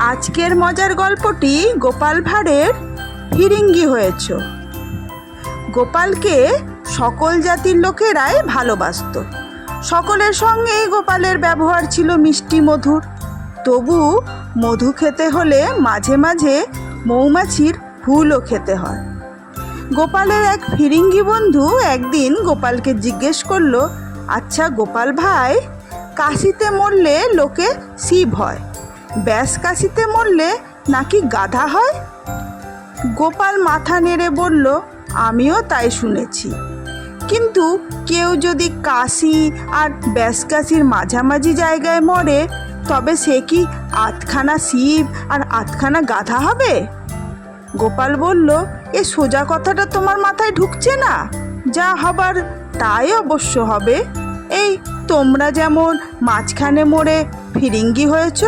আজকের মজার গল্পটি গোপাল ভাঁড়ের ফিরিঙ্গি হয়েছ। গোপালকে সকল জাতির লোকেরাই ভালোবাসত। সকলের সঙ্গেই গোপালের ব্যবহার ছিল মিষ্টি মধুর। তবু মধু খেতে হলে মাঝে মাঝে মৌমাছির ফুলও খেতে হয়। গোপালের এক ফিরিঙ্গি বন্ধু একদিন গোপালকে জিজ্ঞেস করলো, আচ্ছা গোপাল ভাই, কাশিতে মরলে লোকে শিব হয়, ব্যাস কাশিতে মরলে নাকি গাধা হয়? গোপাল মাথা নেড়ে বলল, আমিও তাই শুনেছি, কিন্তু কেউ যদি কাশি আর ব্যাসকাশির মাঝামাঝি জায়গায় মরে, তবে সে কি আধখানা শিব আর আধখানা গাধা হবে? গোপাল বলল, এ সোজা কথাটা তোমার মাথায় ঢুকছে না, যা হবার তাই অবশ্য হবে। এই তোমরা যেমন মাঝখানে মরে ফিরিঙ্গি হয়েছ,